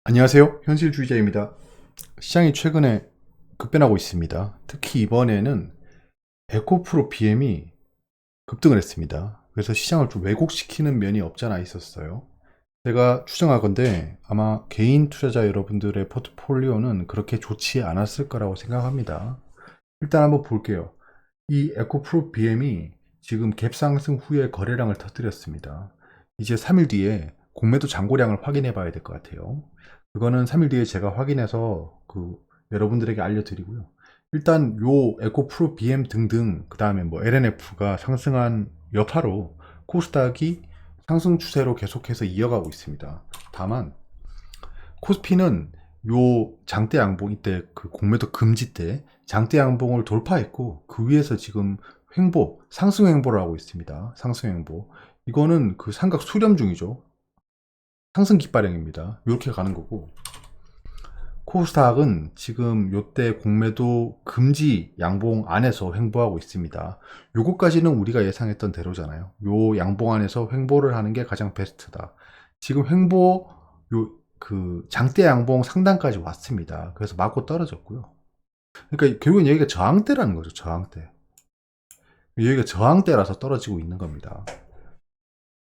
안녕하세요. 현실주의자입니다. 시장이 최근에 급변하고 있습니다. 특히 이번에는 에코프로 BM이 급등을 했습니다. 그래서 시장을 좀 왜곡시키는 면이 없잖아 있었어요. 제가 추정하건대 아마 개인 투자자 여러분들의 포트폴리오는 그렇게 좋지 않았을 거라고 생각합니다. 일단 한번 볼게요. 이 에코프로 BM이 지금 갭 상승 후에 거래량을 터뜨렸습니다. 이제 3일 뒤에 공매도 잔고량을 확인해 봐야 될 것 같아요. 그거는 3일 뒤에 제가 확인해서 여러분들에게 알려드리고요. 일단 요 에코프로 BM 등등 그 다음에 뭐 LNF가 상승한 여파로 코스닥이 상승 추세로 계속해서 이어가고 있습니다. 다만 코스피는 요 장대 양봉 이때 그 공매도 금지 때 장대 양봉을 돌파했고 그 위에서 지금 횡보 상승 횡보를 하고 있습니다. 상승 횡보 이거는 그 삼각 수렴 중이죠. 상승 깃발행입니다. 이렇게 가는 거고 코스닥은 지금 요때 공매도 금지 양봉 안에서 횡보하고 있습니다. 요거까지는 우리가 예상했던 대로잖아요. 요 양봉 안에서 횡보를 하는 게 가장 베스트다. 지금 횡보 장대 양봉 상단까지 왔습니다. 그래서 맞고 떨어졌고요. 그러니까 결국엔 여기가 저항대라는 거죠. 저항대. 여기가 저항대라서 떨어지고 있는 겁니다.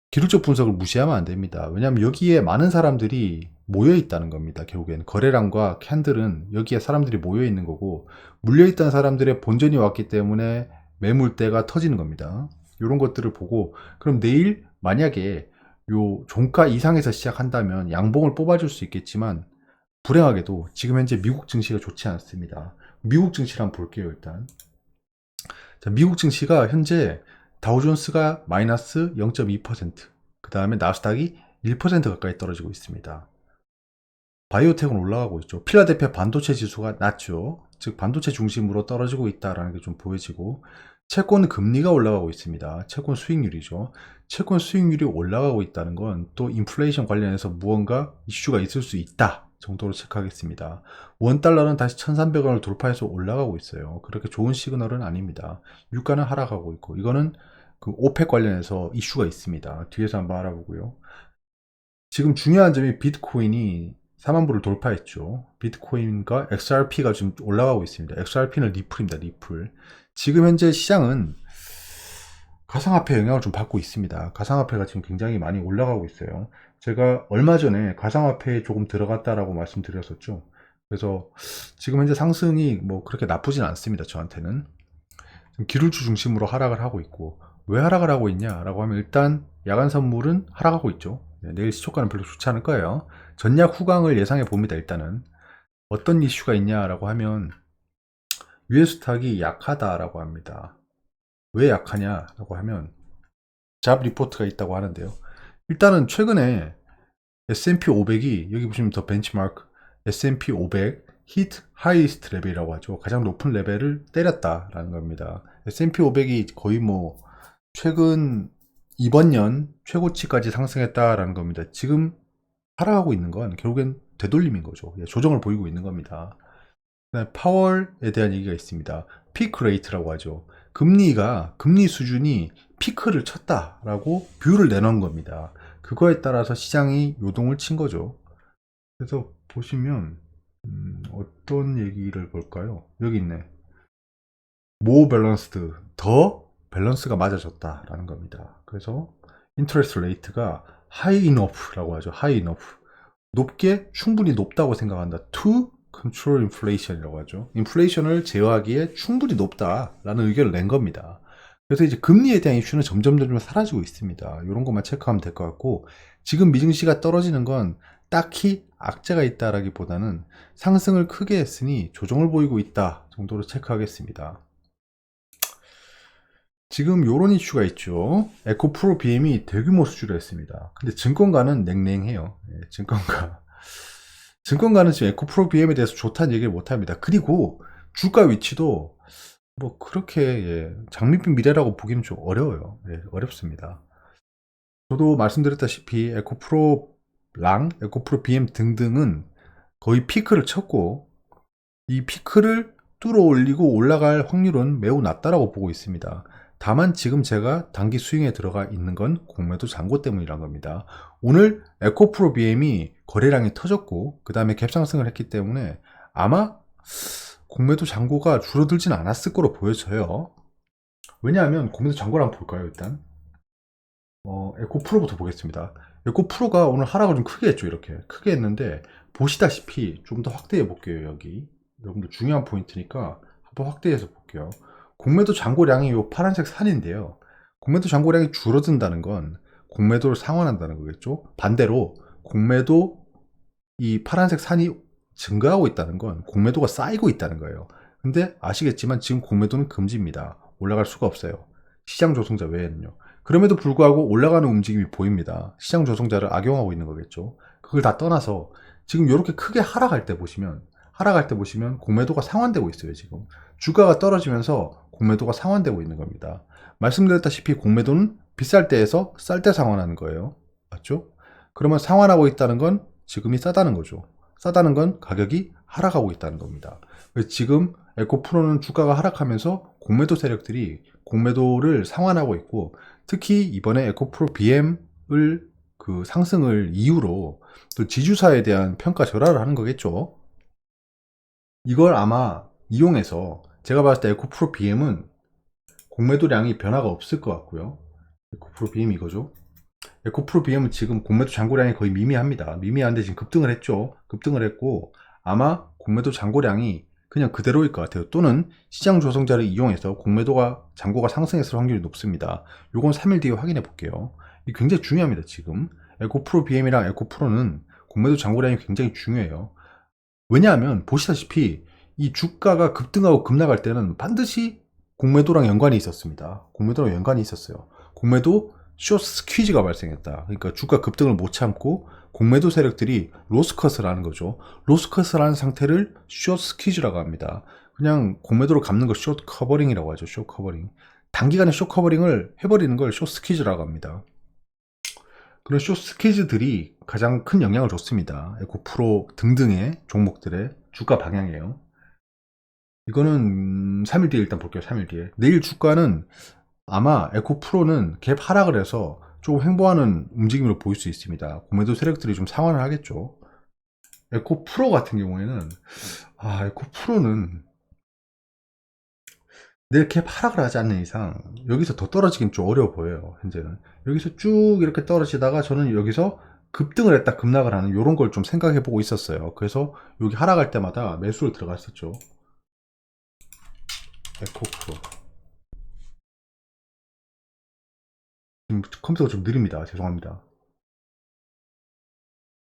기술적 분석을 무시하면 안 됩니다. 왜냐하면 여기에 많은 사람들이 모여 있다는 겁니다. 결국엔 거래량과 캔들은 여기에 사람들이 모여 있는 거고 물려 있던 사람들의 본전이 왔기 때문에 매물대가 터지는 겁니다. 이런 것들을 보고 그럼 내일 만약에 요 종가 이상에서 시작한다면 양봉을 뽑아줄 수 있겠지만 불행하게도 지금 현재 미국 증시가 좋지 않습니다. 미국 증시를 한번 볼게요. 일단 자, 미국 증시가 현재 다우존스가 마이너스 0.2%, 그 다음에 나스닥이 1% 가까이 떨어지고 있습니다. 바이오텍은 올라가고 있죠. 필라델피아 반도체 지수가 낮죠. 즉 반도체 중심으로 떨어지고 있다는 게 좀 보여지고 채권 금리가 올라가고 있습니다. 채권 수익률이죠. 채권 수익률이 올라가고 있다는 건 또 인플레이션 관련해서 무언가 이슈가 있을 수 있다 정도로 체크하겠습니다. 원달러는 다시 1300원을 돌파해서 올라가고 있어요. 그렇게 좋은 시그널은 아닙니다. 유가는 하락하고 있고 이거는 그 오펙 관련해서 이슈가 있습니다. 뒤에서 한번 알아보고요. 지금 중요한 점이 비트코인이 4만 불을 돌파했죠. 비트코인과 XRP가 지금 올라가고 있습니다. XRP는 리플입니다. 리플. 지금 현재 시장은 가상화폐 영향을 좀 받고 있습니다. 가상화폐가 지금 굉장히 많이 올라가고 있어요. 제가 얼마 전에 가상화폐에 조금 들어갔다라고 말씀드렸었죠. 그래서 지금 현재 상승이 뭐 그렇게 나쁘진 않습니다. 저한테는. 기술주 중심으로 하락을 하고 있고 왜 하락을 하고 있냐라고 하면 일단 야간 선물은 하락하고 있죠. 내일 시초가는 별로 좋지 않을 거예요. 전략 후강을 예상해 봅니다. 일단은 어떤 이슈가 있냐라고 하면 US 스탁이 약하다라고 합니다. 왜 약하냐라고 하면 잡 리포트가 있다고 하는데요. 일단은 최근에 S&P 500이 여기 보시면 더 벤치마크 S&P 500 히트 하이스트 레벨이라고 하죠. 가장 높은 레벨을 때렸다라는 겁니다. S&P 500이 거의 뭐 최근 이번 년 최고치까지 상승했다라는 겁니다. 지금 하락하고 있는 건 결국엔 되돌림인 거죠. 조정을 보이고 있는 겁니다. 파월에 대한 얘기가 있습니다. 피크 레이트라고 하죠. 금리 수준이 피크를 쳤다라고 뷰를 내놓은 겁니다. 그거에 따라서 시장이 요동을 친 거죠. 그래서 보시면 어떤 얘기를 볼까요? 여기 있네. 모 밸런스드 더 밸런스가 맞아졌다라는 겁니다. 그래서 인터레스트 레이트가 high enough라고 하죠. high enough 높게 충분히 높다고 생각한다. to control inflation이라고 하죠. 인플레이션을 제어하기에 충분히 높다라는 의견을 낸 겁니다. 그래서 이제 금리에 대한 이슈는 점점 사라지고 있습니다. 이런 것만 체크하면 될 것 같고 지금 미증시가 떨어지는 건 딱히 악재가 있다라기보다는 상승을 크게 했으니 조정을 보이고 있다 정도로 체크하겠습니다. 지금 요런 이슈가 있죠. 에코프로 BM이 대규모 수주를 했습니다. 근데 증권가는 냉랭해요. 증권가는 지금 에코프로 BM에 대해서 좋다는 얘기를 못합니다. 그리고 주가 위치도 뭐 그렇게 장밋빛 미래라고 보기는 좀 어려워요. 어렵습니다. 저도 말씀드렸다시피 에코프로 BM 등등은 거의 피크를 쳤고 이 피크를 뚫어 올리고 올라갈 확률은 매우 낮다라고 보고 있습니다. 다만 지금 제가 단기 스윙에 들어가 있는 건 공매도 잔고 때문이란 겁니다. 오늘 에코프로 BM이 거래량이 터졌고 그 다음에 갭 상승을 했기 때문에 아마 공매도 잔고가 줄어들진 않았을 거로 보여져요. 왜냐하면 공매도 잔고를 한번 볼까요? 일단 에코프로부터 보겠습니다. 에코프로가 오늘 하락을 좀 크게 했죠. 이렇게 크게 했는데 보시다시피 좀 더 확대해 볼게요. 여기 여러분들 중요한 포인트니까 한번 확대해서 볼게요. 공매도 잔고량이 이 파란색 산인데요. 공매도 잔고량이 줄어든다는 건 공매도를 상환한다는 거겠죠. 반대로 공매도 이 파란색 산이 증가하고 있다는 건 공매도가 쌓이고 있다는 거예요. 근데 아시겠지만 지금 공매도는 금지입니다. 올라갈 수가 없어요. 시장 조성자 외에는요. 그럼에도 불구하고 올라가는 움직임이 보입니다. 시장 조성자를 악용하고 있는 거겠죠. 그걸 다 떠나서 지금 이렇게 크게 하락할 때 보시면 공매도가 상환되고 있어요. 지금 주가가 떨어지면서 공매도가 상환되고 있는 겁니다. 말씀드렸다시피 공매도는 비쌀 때에서 쌀 때 상환하는 거예요. 맞죠? 그러면 상환하고 있다는 건 지금이 싸다는 거죠. 싸다는 건 가격이 하락하고 있다는 겁니다. 지금 에코프로는 주가가 하락하면서 공매도 세력들이 공매도를 상환하고 있고, 특히 이번에 에코프로 BM을 그 상승을 이유로 또 지주사에 대한 평가 절하를 하는 거겠죠. 이걸 아마 이용해서 제가 봤을 때 에코프로 BM은 공매도량이 변화가 없을 것 같고요. 에코프로 BM 이거죠. 에코프로 BM은 지금 공매도 잔고량이 거의 미미합니다. 미미한데 지금 급등을 했죠. 급등을 했고 아마 공매도 잔고량이 그냥 그대로일 것 같아요. 또는 시장 조성자를 이용해서 공매도가 잔고가 상승했을 확률이 높습니다. 요건 3일 뒤에 확인해 볼게요. 이게 굉장히 중요합니다. 지금 에코프로 BM이랑 에코프로는 공매도 잔고량이 굉장히 중요해요. 왜냐하면 보시다시피 이 주가가 급등하고 급락할 때는 반드시 공매도랑 연관이 있었습니다. 공매도랑 연관이 있었어요. 공매도 숏 스퀴즈가 발생했다. 그러니까 주가 급등을 못 참고 공매도 세력들이 로스컷을 하는 거죠. 로스컷을 하는 상태를 숏 스퀴즈라고 합니다. 그냥 공매도를 갚는 걸 숏 커버링이라고 하죠. 숏 커버링. 단기간에 숏 커버링을 해버리는 걸 숏 스퀴즈라고 합니다. 그런 숏 스퀴즈들이 가장 큰 영향을 줬습니다. 에코프로 등등의 종목들의 주가 방향이에요. 이거는 3일 뒤에 일단 볼게요. 3일 뒤에. 내일 주가는 아마 에코프로는 갭 하락을 해서 조금 횡보하는 움직임을 보일 수 있습니다. 공매도 세력들이 좀 상환을 하겠죠. 에코프로 같은 경우에는 에코프로는 내일 갭 하락을 하지 않는 이상 여기서 더 떨어지긴 좀 어려워 보여요. 현재는 여기서 쭉 이렇게 떨어지다가 저는 여기서 급등을 했다 급락을 하는 이런 걸 좀 생각해 보고 있었어요. 그래서 여기 하락할 때마다 매수를 들어갔었죠. 에코프로 지금 컴퓨터가 좀 느립니다. 죄송합니다.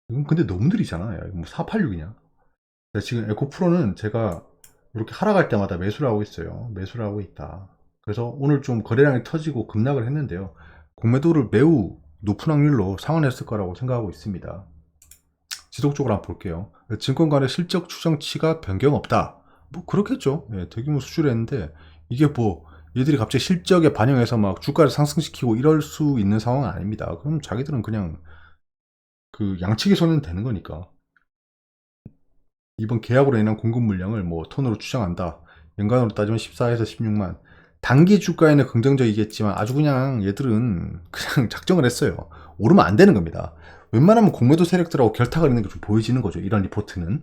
이건 근데 너무 느리잖아. 야, 이거 뭐 486이냐? 지금 에코프로는 제가 이렇게 하락할 때마다 매수를 하고 있어요. 매수를 하고 있다. 그래서 오늘 좀 거래량이 터지고 급락을 했는데요. 공매도를 매우 높은 확률로 상환했을 거라고 생각하고 있습니다. 지속적으로 한번 볼게요. 증권 간의 실적 추정치가 변경 없다. 뭐 그렇겠죠. 예, 대규모 수주를 했는데 이게 뭐 얘들이 갑자기 실적에 반영해서 막 주가를 상승시키고 이럴 수 있는 상황은 아닙니다. 그럼 자기들은 그냥 그 양측이 손해는 되는 거니까. 이번 계약으로 인한 공급 물량을 뭐 톤으로 추정한다. 연간으로 따지면 14에서 16만. 단기 주가에는 긍정적이겠지만 아주 그냥 얘들은 그냥 작정을 했어요. 오르면 안 되는 겁니다. 웬만하면 공매도 세력들하고 결탁을 있는 게 좀 보여지는 거죠. 이런 리포트는.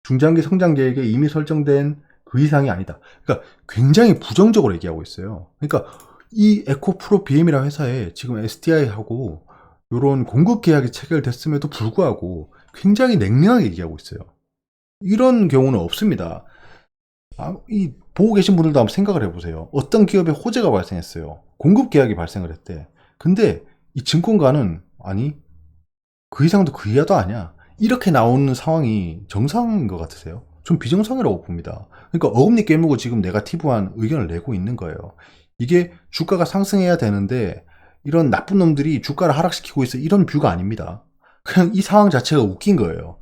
중장기 성장 계획에 이미 설정된 그 이상이 아니다. 그러니까 굉장히 부정적으로 얘기하고 있어요. 그러니까 이 에코프로 BM이라는 회사에 지금 SDI하고 이런 공급 계약이 체결됐음에도 불구하고 굉장히 냉랭하게 얘기하고 있어요. 이런 경우는 없습니다. 보고 계신 분들도 한번 생각을 해보세요. 어떤 기업에 호재가 발생했어요. 공급 계약이 발생을 했대. 근데 이 증권가는 아니 그 이상도 그 이하도 아니야. 이렇게 나오는 상황이 정상인 것 같으세요? 좀 비정상이라고 봅니다. 그러니까 어금니 깨물고 지금 네거티브한 의견을 내고 있는 거예요. 이게 주가가 상승해야 되는데 이런 나쁜 놈들이 주가를 하락시키고 있어 이런 뷰가 아닙니다. 그냥 이 상황 자체가 웃긴 거예요.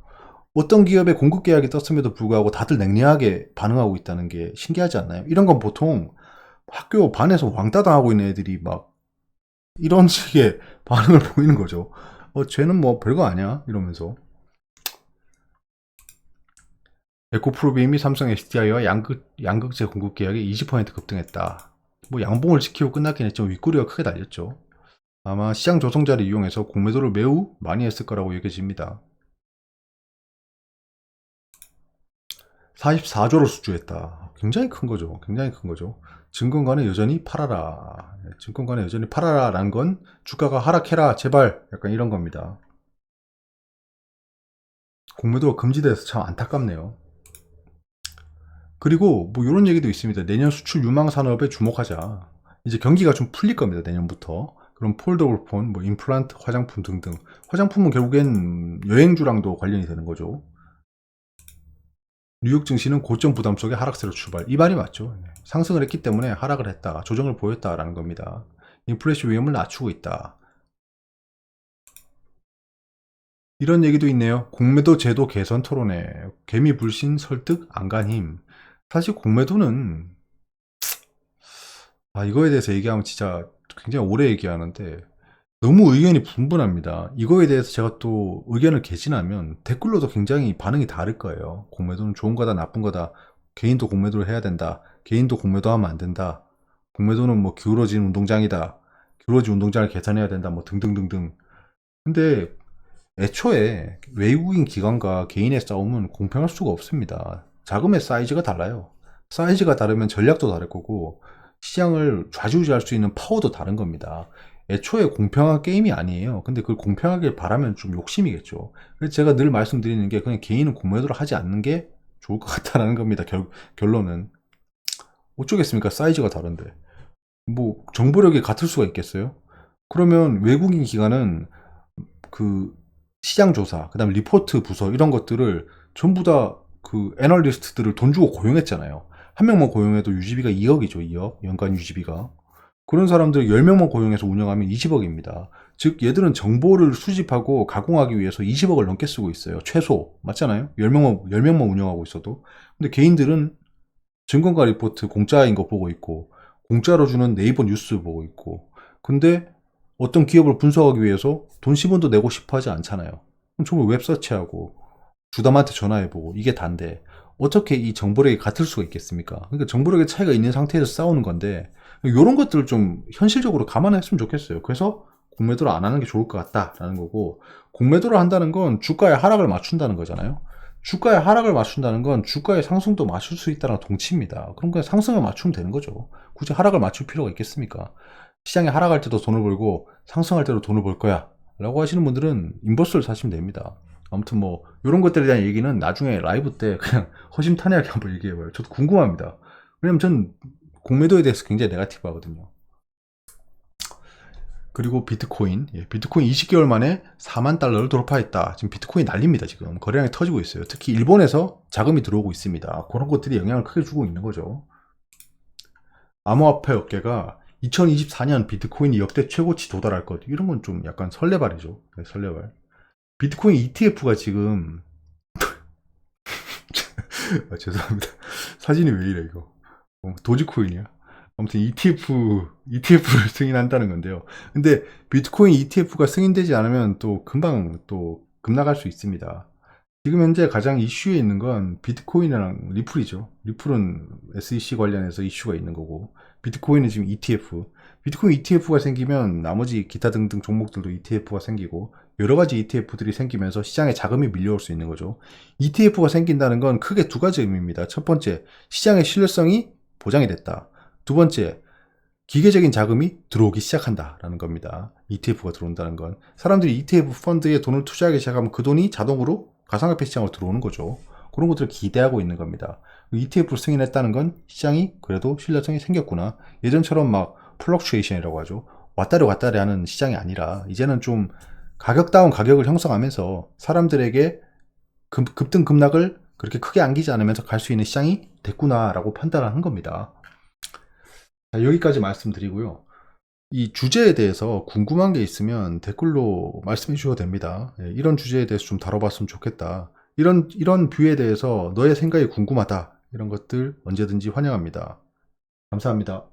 어떤 기업의 공급 계약이 떴음에도 불구하고 다들 냉랭하게 반응하고 있다는 게 신기하지 않나요? 이런 건 보통 학교 반에서 왕따 당하고 있는 애들이 막 이런 식의 반응을 보이는 거죠. 쟤는 뭐 별거 아니야 이러면서. 에코프로비임이 삼성 SDI와 양극재 공급 계약이 20% 급등했다. 뭐 양봉을 지키고 끝났긴 했지만 윗꼬리가 크게 달렸죠. 아마 시장 조성자를 이용해서 공매도를 매우 많이 했을 거라고 여겨집니다. 44조를 수주했다. 굉장히 큰 거죠. 굉장히 큰 거죠. 증권가는 여전히 팔아라. 증권가는 여전히 팔아라 라는 건 주가가 하락해라 제발 약간 이런 겁니다. 공매도가 금지돼서 참 안타깝네요. 그리고 뭐 이런 얘기도 있습니다. 내년 수출 유망 산업에 주목하자. 이제 경기가 좀 풀릴 겁니다. 내년부터. 그럼 폴더블폰, 뭐 임플란트, 화장품 등등. 화장품은 결국엔 여행주랑도 관련이 되는 거죠. 뉴욕 증시는 고점 부담 속에 하락세로 출발. 이 말이 맞죠. 상승을 했기 때문에 하락을 했다. 조정을 보였다라는 겁니다. 인플레이션 위험을 낮추고 있다. 이런 얘기도 있네요. 공매도 제도 개선 토론회. 개미 불신 설득 안간 힘. 사실 공매도는 이거에 대해서 얘기하면 진짜 굉장히 오래 얘기하는데 너무 의견이 분분합니다. 이거에 대해서 제가 또 의견을 개진하면 댓글로도 굉장히 반응이 다를 거예요. 공매도는 좋은 거다, 나쁜 거다. 개인도 공매도를 해야 된다. 개인도 공매도하면 안 된다. 공매도는 뭐 기울어진 운동장이다. 기울어진 운동장을 개선해야 된다. 뭐 등등등등. 근데 애초에 외국인 기관과 개인의 싸움은 공평할 수가 없습니다. 자금의 사이즈가 달라요. 사이즈가 다르면 전략도 다를 거고 시장을 좌지우지할 수 있는 파워도 다른 겁니다. 애초에 공평한 게임이 아니에요. 근데 그걸 공평하길 바라면 좀 욕심이겠죠. 그래서 제가 늘 말씀드리는 게 그냥 개인은 공매도를 하지 않는 게 좋을 것 같다는 겁니다. 결론은. 어쩌겠습니까? 사이즈가 다른데. 뭐 정보력이 같을 수가 있겠어요? 그러면 외국인 기관은 그 시장 조사, 그다음 리포트 부서 이런 것들을 전부 다 그 애널리스트들을 돈 주고 고용했잖아요. 한 명만 고용해도 유지비가 2억이죠, 2억. 연간 유지비가. 그런 사람들 10명만 고용해서 운영하면 20억입니다. 즉 얘들은 정보를 수집하고 가공하기 위해서 20억을 넘게 쓰고 있어요. 최소. 맞잖아요? 10명만 운영하고 있어도. 근데 개인들은 증권가 리포트 공짜인 거 보고 있고 공짜로 주는 네이버 뉴스 보고 있고 근데 어떤 기업을 분석하기 위해서 돈 10원도 내고 싶어 하지 않잖아요. 그럼 정말 웹서치하고 주담한테 전화해보고 이게 단데 어떻게 이 정보력이 같을 수가 있겠습니까? 그러니까 정보력의 차이가 있는 상태에서 싸우는 건데 이런 것들을 좀 현실적으로 감안했으면 좋겠어요. 그래서 공매도를 안 하는 게 좋을 것 같다라는 거고 공매도를 한다는 건 주가의 하락을 맞춘다는 거잖아요. 주가의 하락을 맞춘다는 건 주가의 상승도 맞출 수 있다는 동치입니다. 그럼 그냥 상승을 맞추면 되는 거죠. 굳이 하락을 맞출 필요가 있겠습니까? 시장이 하락할 때도 돈을 벌고 상승할 때도 돈을 벌 거야 라고 하시는 분들은 인버스를 사시면 됩니다. 아무튼 뭐 이런 것들에 대한 얘기는 나중에 라이브 때 그냥 허심탄회하게 한번 얘기해봐요. 저도 궁금합니다. 왜냐면 전 공매도에 대해서 굉장히 네거티브 하거든요. 그리고 비트코인. 비트코인 20개월 만에 4만 달러를 돌파했다. 지금 비트코인 난립니다. 지금 거래량이 터지고 있어요. 특히 일본에서 자금이 들어오고 있습니다. 그런 것들이 영향을 크게 주고 있는 거죠. 암호화폐 업계가 2024년 비트코인이 역대 최고치 도달할 것. 이런 건 좀 약간 설레발이죠. 설레발. 비트코인 ETF가 지금 죄송합니다. 사진이 왜 이래 이거. 도지코인이야. 아무튼 ETF를 승인한다는 건데요. 근데 비트코인 ETF가 승인되지 않으면 또 금방 또 급락할 수 있습니다. 지금 현재 가장 이슈에 있는 건 비트코인이랑 리플이죠. 리플은 SEC 관련해서 이슈가 있는 거고 비트코인은 지금 ETF. 비트코인 ETF가 생기면 나머지 기타 등등 종목들도 ETF가 생기고 여러 가지 ETF들이 생기면서 시장에 자금이 밀려올 수 있는 거죠. ETF가 생긴다는 건 크게 두 가지 의미입니다. 첫 번째, 시장의 신뢰성이 보장이 됐다. 두 번째, 기계적인 자금이 들어오기 시작한다라는 겁니다. ETF가 들어온다는 건 사람들이 ETF 펀드에 돈을 투자하기 시작하면 그 돈이 자동으로 가상화폐 시장으로 들어오는 거죠. 그런 것들을 기대하고 있는 겁니다. ETF를 승인했다는 건 시장이 그래도 신뢰성이 생겼구나. 예전처럼 막 플럭추에이션이라고 하죠. 왔다리 갔다리 하는 시장이 아니라 이제는 좀 가격다운 가격을 형성하면서 사람들에게 급등 급락을 그렇게 크게 안기지 않으면서 갈 수 있는 시장이 됐구나라고 판단을 한 겁니다. 자, 여기까지 말씀드리고요. 이 주제에 대해서 궁금한 게 있으면 댓글로 말씀해 주셔도 됩니다. 이런 주제에 대해서 좀 다뤄봤으면 좋겠다. 이런 뷰에 대해서 너의 생각이 궁금하다. 이런 것들 언제든지 환영합니다. 감사합니다.